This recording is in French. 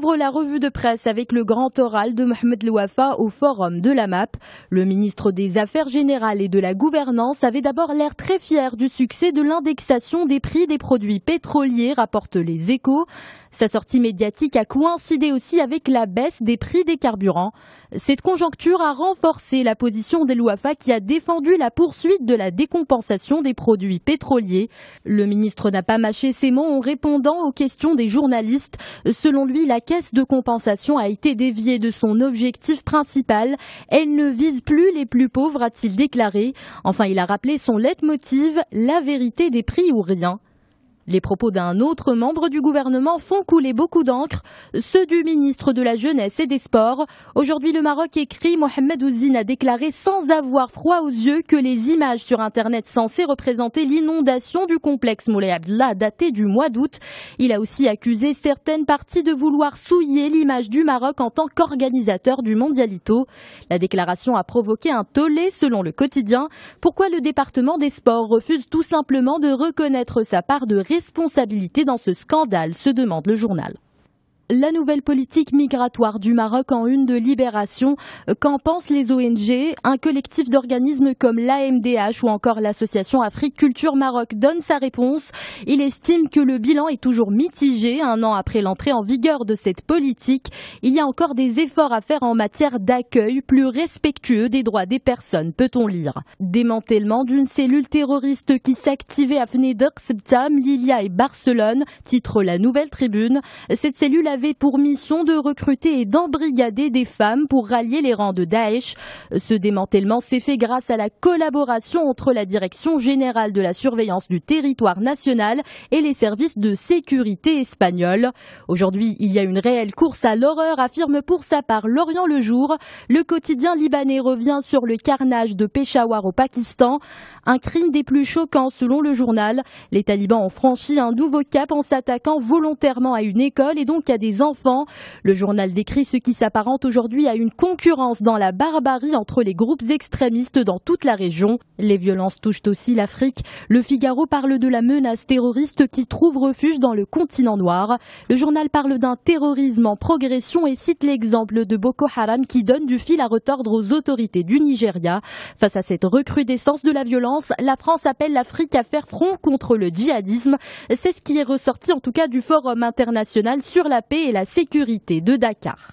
ouvre la revue de presse avec le grand oral de Mohamed Louafa au forum de la MAP. Le ministre des Affaires générales et de la gouvernance avait d'abord l'air très fier du succès de l'indexation des prix des produits pétroliers, rapportent les Échos. Sa sortie médiatique a coïncidé aussi avec la baisse des prix des carburants. Cette conjoncture a renforcé la position de Louafa qui a défendu la poursuite de la décompensation des produits pétroliers. Le ministre n'a pas mâché ses mots en répondant aux questions des journalistes. Selon lui, la caisse de compensation a été déviée de son objectif principal. Elle ne vise plus les plus pauvres, a-t-il déclaré. Enfin, il a rappelé son leitmotiv, la vérité des prix ou rien. Les propos d'un autre membre du gouvernement font couler beaucoup d'encre, ceux du ministre de la Jeunesse et des Sports. Aujourd'hui, le Maroc écrit, Mohamed Ouzine a déclaré sans avoir froid aux yeux que les images sur Internet censées représenter l'inondation du complexe Moulay Abdellah dataient du mois d'août. Il a aussi accusé certaines parties de vouloir souiller l'image du Maroc en tant qu'organisateur du Mondialito. La déclaration a provoqué un tollé selon le quotidien. Pourquoi le département des Sports refuse tout simplement de reconnaître sa part de responsabilité dans ce scandale, se demande le journal. La nouvelle politique migratoire du Maroc en une de Libération. Qu'en pensent les ONG? Un collectif d'organismes comme l'AMDH ou encore l'association Afrique Culture Maroc donne sa réponse. Il estime que le bilan est toujours mitigé. Un an après l'entrée en vigueur de cette politique, il y a encore des efforts à faire en matière d'accueil plus respectueux des droits des personnes, peut-on lire. Démantèlement d'une cellule terroriste qui s'activait à Fnedr, Sebtam, Lilia et Barcelone, titre la Nouvelle Tribune. Cette cellule avait pour mission de recruter et d'embrigader des femmes pour rallier les rangs de Daesh. Ce démantèlement s'est fait grâce à la collaboration entre la Direction générale de la surveillance du territoire national et les services de sécurité espagnols. Aujourd'hui, il y a une réelle course à l'horreur, affirme pour sa part L'Orient le Jour. Le quotidien libanais revient sur le carnage de Peshawar au Pakistan. Un crime des plus choquants selon le journal. Les talibans ont franchi un nouveau cap en s'attaquant volontairement à une école et donc à des enfants. Le journal décrit ce qui s'apparente aujourd'hui à une concurrence dans la barbarie entre les groupes extrémistes dans toute la région. Les violences touchent aussi l'Afrique. Le Figaro parle de la menace terroriste qui trouve refuge dans le continent noir. Le journal parle d'un terrorisme en progression et cite l'exemple de Boko Haram qui donne du fil à retordre aux autorités du Nigeria. Face à cette recrudescence de la violence, la France appelle l'Afrique à faire front contre le djihadisme. C'est ce qui est ressorti en tout cas du Forum international sur la paix et la sécurité de Dakar.